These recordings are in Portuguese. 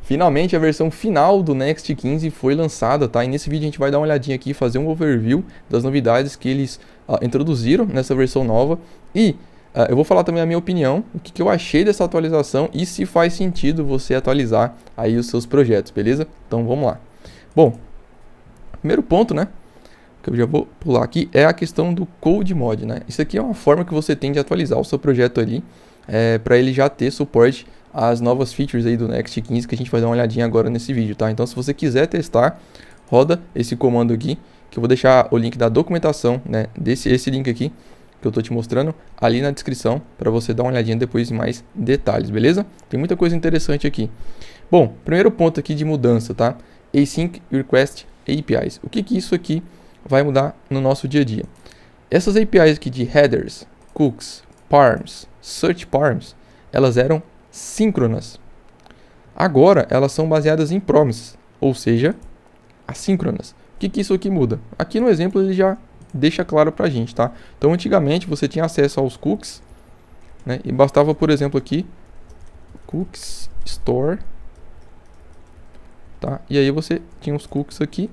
Finalmente a versão final do Next 15 foi lançada, tá? E nesse vídeo a gente vai dar uma olhadinha aqui, fazer um overview das novidades que eles introduziram nessa versão nova. E eu vou falar também a minha opinião, o que eu achei dessa atualização e se faz sentido você atualizar aí os seus projetos, beleza? Então vamos lá. Bom, primeiro ponto, né? Que eu já vou pular aqui, é a questão do Code Mod, né? Isso aqui é uma forma que você tem de atualizar o seu projeto ali, para ele já ter suporte às novas features aí do Next 15, que a gente vai dar uma olhadinha agora nesse vídeo, tá? Então, se você quiser testar, roda esse comando aqui, que eu vou deixar o link da documentação, né? Esse link aqui, que eu tô te mostrando, ali na descrição, para você dar uma olhadinha depois em mais detalhes, beleza? Tem muita coisa interessante aqui. Bom, primeiro ponto aqui de mudança, tá? Async Request APIs. O que isso aqui vai mudar no nosso dia a dia? Essas APIs aqui de headers, cookies, params, search params, elas eram síncronas. Agora elas são baseadas em promises, ou seja, assíncronas. O que isso aqui muda? Aqui no exemplo ele já deixa claro pra gente, tá? Então antigamente você tinha acesso aos cookies, né? E bastava, por exemplo, aqui cookies store, tá? E aí você tinha os cookies aqui.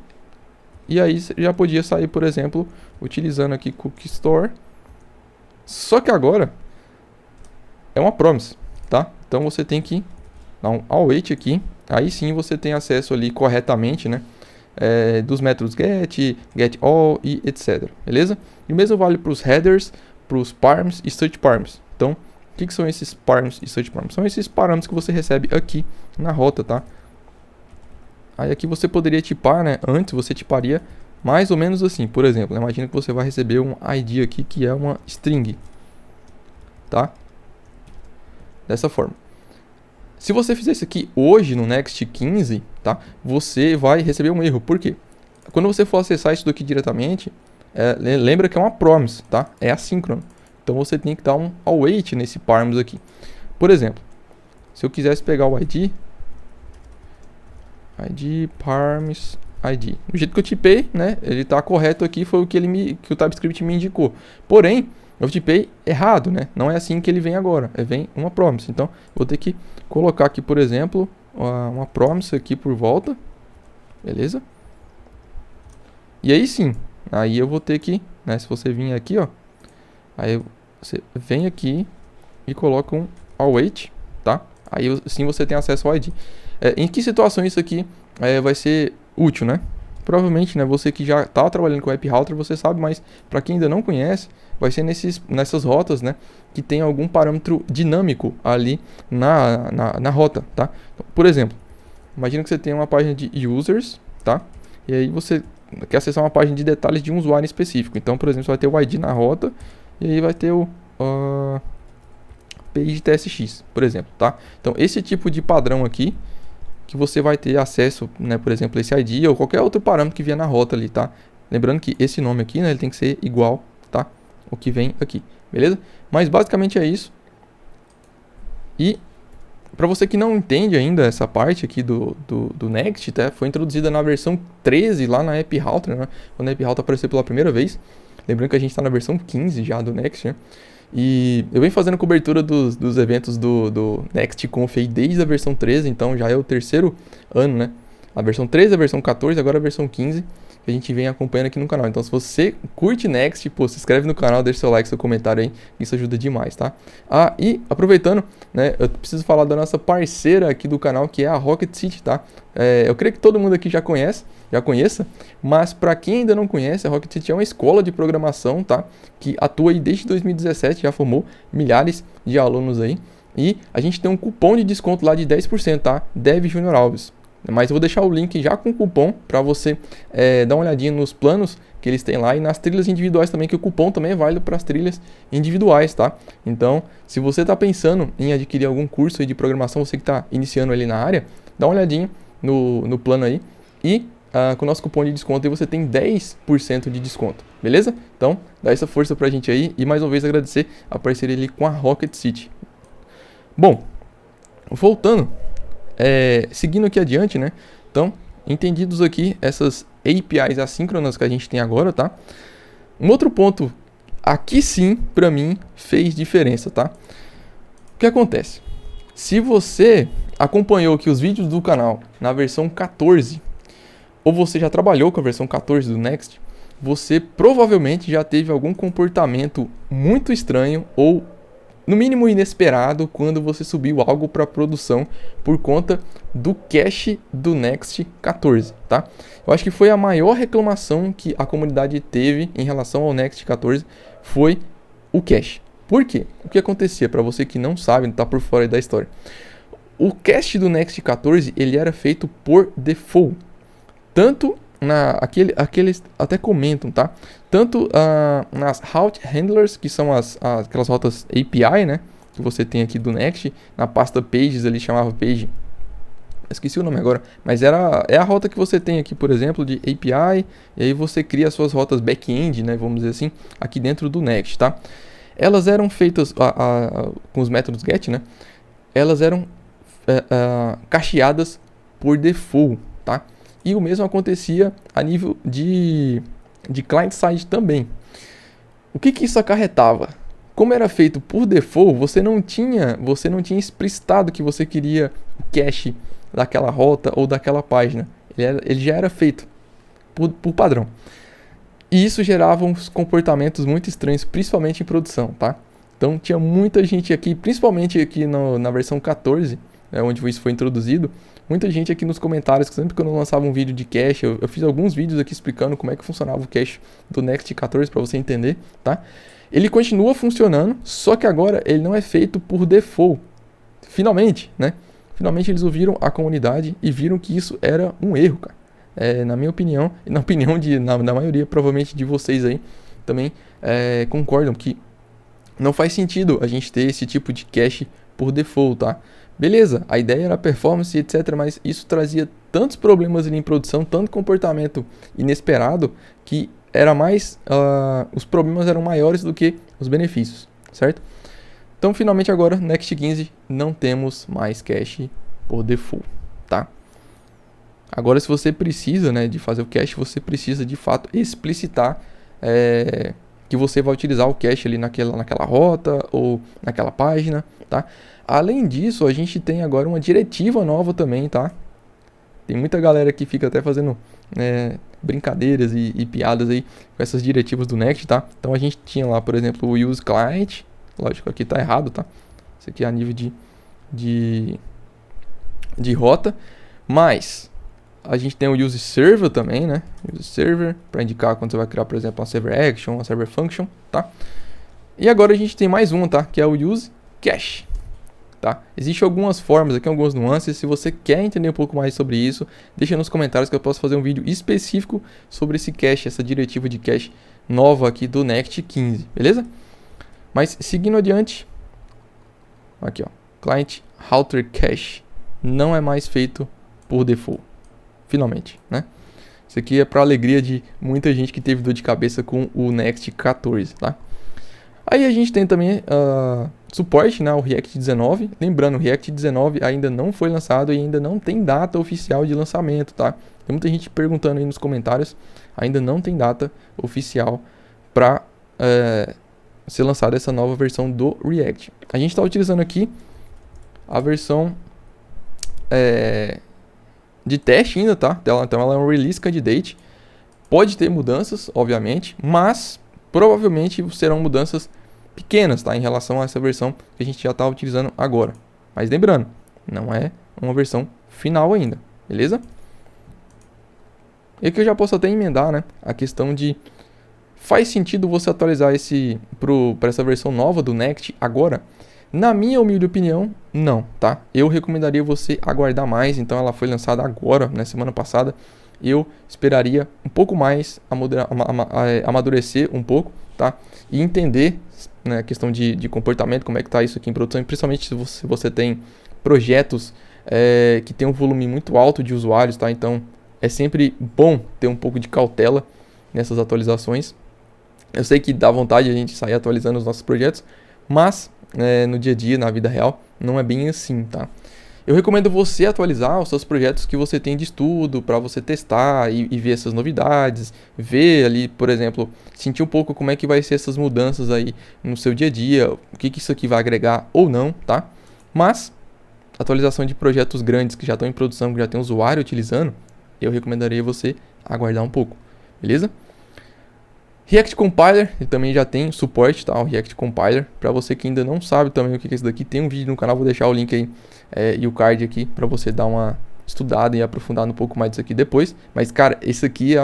E aí você já podia sair, por exemplo, utilizando aqui Cookie Store. Só que agora é uma promise, tá? Então você tem que dar um await aqui. Aí sim você tem acesso ali corretamente, né? Dos métodos get, getAll e etc. Beleza? E o mesmo vale para os headers, para os params e search params. Então, o que são esses params e search params? São esses parâmetros que você recebe aqui na rota, tá? Aí aqui você poderia tipar, né? Antes você tiparia mais ou menos assim. Por exemplo, imagina que você vai receber um ID aqui que é uma string, tá? Dessa forma. Se você fizer isso aqui hoje no Next 15, tá? Você vai receber um erro. Por quê? Quando você for acessar isso daqui diretamente, lembra que é uma promise, tá? É assíncrono. Então você tem que dar um await nesse params aqui. Por exemplo, se eu quisesse pegar o ID params ID. Do jeito que eu tipei, né? Ele está correto aqui, foi o que que o TypeScript me indicou. Porém, eu tipei errado, né? Não é assim que ele vem agora. Vem uma promise. Então, vou ter que colocar aqui, por exemplo, uma promise aqui por volta. Beleza? E aí sim, aí eu vou ter que, né? Se você vir aqui, ó, aí você vem aqui e coloca um await, tá? Aí sim você tem acesso ao ID. Em que situação isso aqui vai ser útil, né? Provavelmente, né, você que já está trabalhando com App Router, você sabe, mas para quem ainda não conhece, vai ser nessas rotas, né, que tem algum parâmetro dinâmico ali na rota, tá? Então, por exemplo, imagina que você tem uma página de users, tá? E aí você quer acessar uma página de detalhes de um usuário específico. Então, por exemplo, você vai ter o ID na rota e aí vai ter o page TSX, por exemplo, tá? Então, esse tipo de padrão aqui que você vai ter acesso, né, por exemplo, esse ID ou qualquer outro parâmetro que vier na rota ali, tá? Lembrando que esse nome aqui, né, ele tem que ser igual, tá? O que vem aqui, beleza? Mas basicamente é isso. E para você que não entende ainda essa parte aqui do Next, tá? Foi introduzida na versão 13 lá na App Router, né? Quando a App Router apareceu pela primeira vez. Lembrando que a gente está na versão 15 já do Next, né? E eu venho fazendo cobertura dos eventos do NextConf aí desde a versão 13, então já é o terceiro ano, né? A versão 13, a versão 14, agora a versão 15, que a gente vem acompanhando aqui no canal. Então se você curte Next, pô, se inscreve no canal, deixa seu like, seu comentário aí, isso ajuda demais, tá? E aproveitando, né, eu preciso falar da nossa parceira aqui do canal, que é a Rocket City, tá? Eu creio que todo mundo aqui já conheça, mas para quem ainda não conhece, a Rocket City é uma escola de programação, tá? Que atua aí desde 2017, já formou milhares de alunos aí. E a gente tem um cupom de desconto lá de 10%, tá? Dev Junior Alves. Mas eu vou deixar o link já com o cupom para você dar uma olhadinha nos planos que eles têm lá e nas trilhas individuais também, que o cupom também é válido para as trilhas individuais, tá? Então, se você está pensando em adquirir algum curso aí de programação, você que está iniciando ali na área, dá uma olhadinha no plano aí e com o nosso cupom de desconto aí você tem 10% de desconto, beleza? Então, dá essa força pra gente aí e mais uma vez agradecer a parceria ali com a Rocket City. Bom, voltando, seguindo aqui adiante, né? Então, entendidos aqui essas APIs assíncronas que a gente tem agora, tá? Um outro ponto, aqui sim, pra mim, fez diferença, tá? O que acontece? Se você acompanhou aqui os vídeos do canal na versão 14, ou você já trabalhou com a versão 14 do Next, você provavelmente já teve algum comportamento muito estranho ou no mínimo inesperado quando você subiu algo para produção por conta do cache do Next 14, tá? Eu acho que foi a maior reclamação que a comunidade teve em relação ao Next 14 foi o cache. Por quê? O que acontecia, para você que não sabe, não tá por fora da história. O cache do Next 14, ele era feito por default. Tanto aqueles até comentam, tá? Tanto nas route handlers, que são aquelas rotas API, né? Que você tem aqui do Next, na pasta pages ali chamava page. Esqueci o nome agora, mas é a rota que você tem aqui, por exemplo, de API, e aí você cria as suas rotas back-end, né? Vamos dizer assim, aqui dentro do Next, tá? Elas eram feitas com os métodos get, né? Elas eram cacheadas por default, tá? E o mesmo acontecia a nível de client-side também. O que isso acarretava? Como era feito por default, você não tinha explicitado que você queria o cache daquela rota ou daquela página. Ele já era feito por padrão. E isso gerava uns comportamentos muito estranhos, principalmente em produção, tá? Então tinha muita gente aqui, principalmente aqui na versão 14, onde isso foi introduzido, muita gente aqui nos comentários, que sempre que eu lançava um vídeo de cache, eu fiz alguns vídeos aqui explicando como é que funcionava o cache do Next 14 para você entender, tá? Ele continua funcionando, só que agora ele não é feito por default. Finalmente, né? Finalmente eles ouviram a comunidade e viram que isso era um erro, cara. Na minha opinião, e na opinião da maioria, provavelmente de vocês aí, também concordam que não faz sentido a gente ter esse tipo de cache por default, tá? Beleza, a ideia era performance, etc, mas isso trazia tantos problemas ali em produção, tanto comportamento inesperado, que era mais, os problemas eram maiores do que os benefícios, certo? Então, finalmente agora, Next 15, não temos mais cache por default, tá? Agora, se você precisa, né, de fazer o cache, você precisa de fato explicitar que você vai utilizar o cache ali naquela rota ou naquela página, tá? Além disso, a gente tem agora uma diretiva nova também, tá? Tem muita galera que fica até fazendo brincadeiras e piadas aí com essas diretivas do Next, tá? Então a gente tinha lá, por exemplo, o use client, lógico aqui tá errado, tá? Isso aqui é a nível de rota, mas a gente tem o use server também, né? Use server para indicar quando você vai criar, por exemplo, uma server action, uma server function, tá? E agora a gente tem mais uma, tá? Que é o use cache. Tá? Existem algumas formas aqui, algumas nuances. Se você quer entender um pouco mais sobre isso, deixa nos comentários que eu posso fazer um vídeo específico sobre esse cache, essa diretiva de cache nova aqui do Next 15, beleza? Mas seguindo adiante, aqui ó, Client Router Cache não é mais feito por default, finalmente, né? Isso aqui é para alegria de muita gente que teve dor de cabeça com o Next 14, tá? Aí a gente tem também suporte, né, o React 19. Lembrando, o React 19 ainda não foi lançado e ainda não tem data oficial de lançamento, tá? Tem muita gente perguntando aí nos comentários. Ainda não tem data oficial para ser lançada essa nova versão do React. A gente está utilizando aqui a versão de teste ainda, tá? Então ela é um release candidate. Pode ter mudanças, obviamente, mas provavelmente serão mudanças pequenas, tá? Em relação a essa versão que a gente já está utilizando agora. Mas lembrando, não é uma versão final ainda, beleza? E aqui eu já posso até emendar, né? A questão de faz sentido você atualizar para essa versão nova do Next agora? Na minha humilde opinião, não, tá? Eu recomendaria você aguardar mais. Então ela foi lançada agora, na semana passada. Eu esperaria um pouco mais, amadurecer um pouco, tá? E entender, né, a questão de comportamento, como é que tá isso aqui em produção, e principalmente se você tem projetos que tem um volume muito alto de usuários, tá? Então é sempre bom ter um pouco de cautela nessas atualizações. Eu sei que dá vontade a gente sair atualizando os nossos projetos, mas no dia a dia, na vida real, não é bem assim, tá? Eu recomendo você atualizar os seus projetos que você tem de estudo para você testar e ver essas novidades, ver ali, por exemplo, sentir um pouco como é que vai ser essas mudanças aí no seu dia a dia, o que isso aqui vai agregar ou não, tá? Mas atualização de projetos grandes que já estão em produção, que já tem usuário utilizando, eu recomendaria você aguardar um pouco, beleza? React Compiler, ele também já tem suporte, tá? O React Compiler, para você que ainda não sabe também o que é isso daqui, tem um vídeo no canal, vou deixar o link aí e o card aqui para você dar uma estudada e aprofundar um pouco mais disso aqui depois. Mas, cara, esse aqui,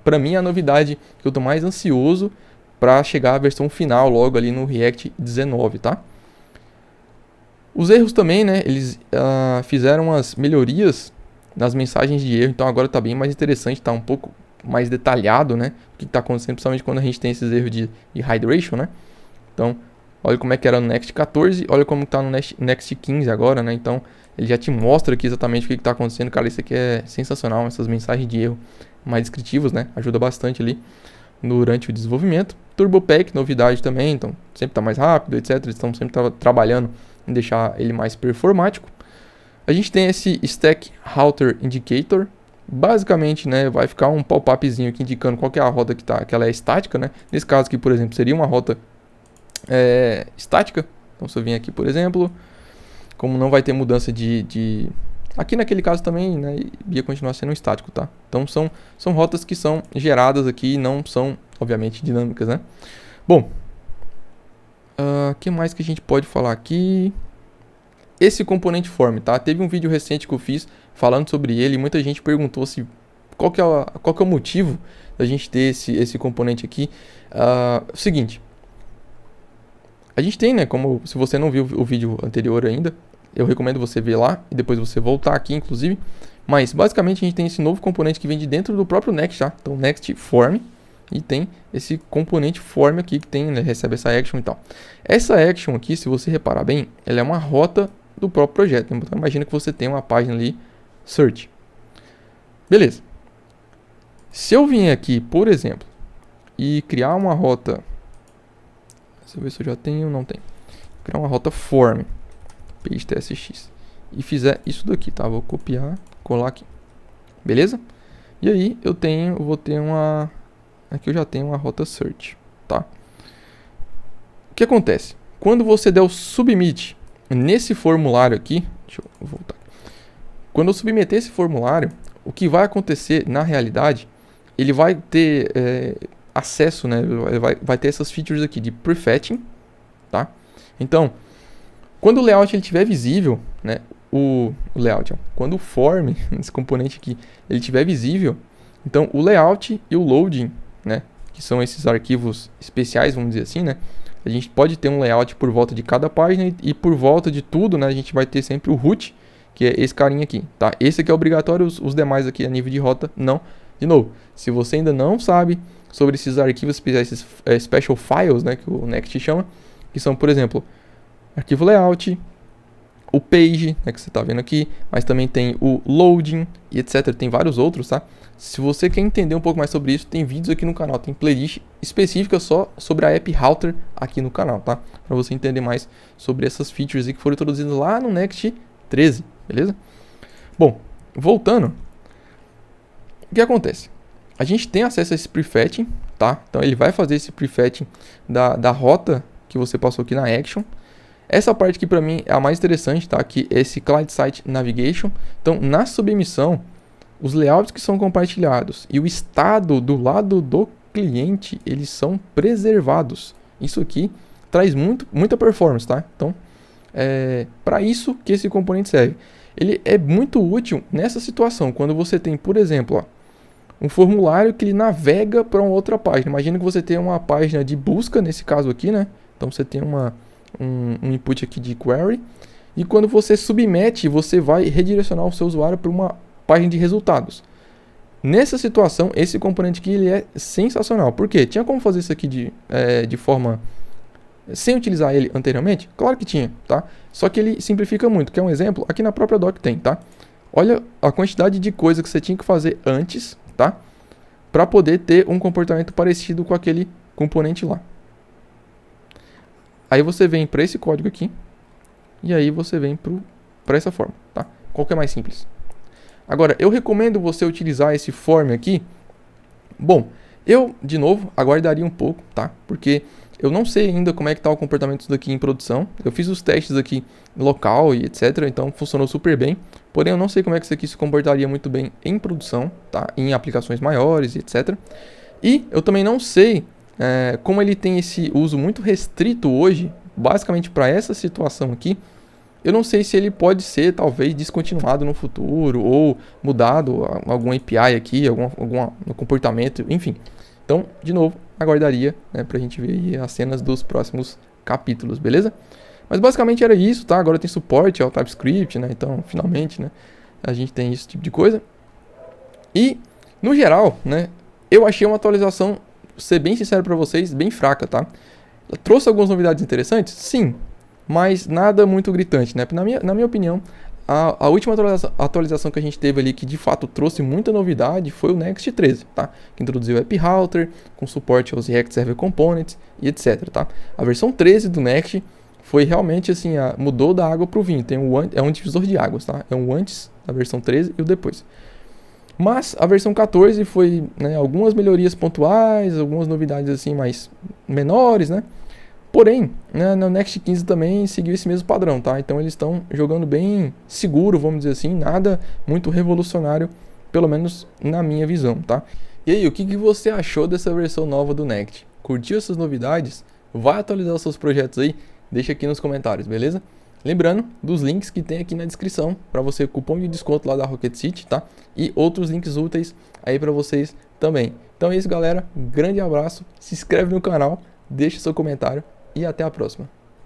para mim, é a novidade que eu tô mais ansioso para chegar à versão final logo ali no React 19, tá? Os erros também, né? Eles fizeram as melhorias nas mensagens de erro, então agora tá bem mais interessante, tá um pouco mais detalhado, né? O que está acontecendo, principalmente quando a gente tem esses erros de hydration, né? Então, olha como é que era no Next 14, olha como está no Next 15 agora, né? Então, ele já te mostra aqui exatamente o que está acontecendo. Cara, isso aqui é sensacional, essas mensagens de erro mais descritivas, né? Ajuda bastante ali durante o desenvolvimento. Turbo Pack, novidade também, então sempre está mais rápido, etc. Eles estão sempre trabalhando em deixar ele mais performático. A gente tem esse Stack Router Indicator. Basicamente, né, vai ficar um pop-upzinho aqui indicando qual que é a rota que ela é estática, né? Nesse caso aqui, por exemplo, seria uma rota estática. Então, se eu vim aqui, por exemplo, como não vai ter mudança de... Aqui naquele caso também, né, ia continuar sendo estático, tá? Então, são rotas que são geradas aqui e não são, obviamente, dinâmicas, né? Bom, o que mais que a gente pode falar aqui? Esse componente form, tá? Teve um vídeo recente que eu fiz falando sobre ele e muita gente perguntou qual que é o motivo da gente ter esse componente aqui. O seguinte, a gente tem, né, como se você não viu o vídeo anterior ainda, eu recomendo você ver lá e depois você voltar aqui, inclusive. Mas basicamente a gente tem esse novo componente que vem de dentro do próprio Next, tá? Então Next Form, e tem esse componente form aqui que tem, né, recebe essa action e tal. Essa action aqui, se você reparar bem, ela é uma rota do próprio projeto. Então imagina que você tem uma página ali, search. Beleza. Se eu vim aqui, por exemplo, e criar uma rota, deixa eu ver se eu já tenho, não tem. Criar uma rota form, page tsx, e fizer isso daqui, tá? Vou copiar, colar aqui. Beleza? E aí vou ter uma, aqui eu já tenho uma rota search, tá? O que acontece? Quando você der o submit nesse formulário aqui, deixa eu voltar. Quando eu submeter esse formulário, o que vai acontecer na realidade, ele vai ter acesso, né? Vai ter essas features aqui de prefetching, tá? Então, quando o layout ele estiver visível, né? O layout, ó, quando o form, esse componente aqui, ele estiver visível, então o layout e o loading, né? Que são esses arquivos especiais, vamos dizer assim, né? A gente pode ter um layout por volta de cada página e por volta de tudo, né? A gente vai ter sempre o root, que é esse carinha aqui, tá? Esse aqui é obrigatório, os demais aqui a nível de rota, não. De novo, se você ainda não sabe sobre esses arquivos especiais, esses special files, né? Que o Next chama, que são, por exemplo, arquivo layout, o page, né? Que você tá vendo aqui, mas também tem o loading e etc. Tem vários outros, tá? Se você quer entender um pouco mais sobre isso, tem vídeos aqui no canal, tem playlist específica só sobre a App Router aqui no canal, tá? Para você entender mais sobre essas features que foram introduzidas lá no Next 13, beleza? Bom, voltando, o que acontece? A gente tem acesso a esse prefetching, tá? Então ele vai fazer esse prefetching da rota que você passou aqui na action. Essa parte aqui para mim é a mais interessante, tá? Que é esse Client Site Navigation. Então, na submissão, os layouts que são compartilhados e o estado do lado do cliente, eles são preservados. Isso aqui traz muita performance, tá? Então, para isso que esse componente serve. Ele é muito útil nessa situação, quando você tem, por exemplo, ó, um formulário que ele navega para uma outra página. Imagina que você tem uma página de busca, nesse caso aqui, né? Então, você tem um input aqui de query, e quando você submete, você vai redirecionar o seu usuário para uma página de resultados. Nessa situação, esse componente aqui ele é sensacional. Por quê? Tinha como fazer isso aqui de forma sem utilizar ele anteriormente? Claro que tinha, tá? Só que ele simplifica muito. Quer um exemplo? Aqui na própria doc tem, tá? Olha a quantidade de coisa que você tinha que fazer antes, tá? Para poder ter um comportamento parecido com aquele componente lá. Aí você vem para esse código aqui, e aí você vem para essa forma, tá? Qual que é mais simples? Agora, eu recomendo você utilizar esse form aqui. Bom, Eu, de novo, aguardaria um pouco, tá? Porque eu não sei ainda como é que tá o comportamento disso daqui em produção. Eu fiz os testes aqui local e etc, então funcionou super bem. Porém, eu não sei como é que isso aqui se comportaria muito bem em produção, tá? Em aplicações maiores e etc. E eu também não sei como ele tem esse uso muito restrito hoje, basicamente para essa situação aqui. Eu não sei se ele pode ser, talvez, descontinuado no futuro ou mudado algum API aqui, algum comportamento, enfim. Então, de novo, aguardaria, né, pra gente ver aí as cenas dos próximos capítulos, beleza? Mas basicamente era isso, tá? Agora tem suporte ao TypeScript, né? Então, finalmente, né, a gente tem esse tipo de coisa. E, no geral, né, eu achei uma atualização, vou ser bem sincero pra vocês, bem fraca, tá? Ela trouxe algumas novidades interessantes? Sim. Mas nada muito gritante, né? Na minha opinião, a última atualização que a gente teve ali, que de fato trouxe muita novidade, foi o Next 13, tá? Que introduziu o App Router, com suporte aos React Server Components e etc, tá? A versão 13 do Next foi realmente assim, mudou da água pro vinho. É um divisor de águas, tá? É um antes da versão 13 e o depois. Mas a versão 14 foi, né, algumas melhorias pontuais, algumas novidades assim mais menores, né? Porém, né, no Next 15 também seguiu esse mesmo padrão, tá? Então eles estão jogando bem seguro, vamos dizer assim, nada muito revolucionário, pelo menos na minha visão, tá? E aí, o que você achou dessa versão nova do Next? Curtiu essas novidades? Vai atualizar os seus projetos aí? Deixa aqui nos comentários, beleza? Lembrando dos links que tem aqui na descrição para você, cupom de desconto lá da Rocket City, tá? E outros links úteis aí para vocês também. Então é isso, galera. Grande abraço, se inscreve no canal, deixa seu comentário e até a próxima.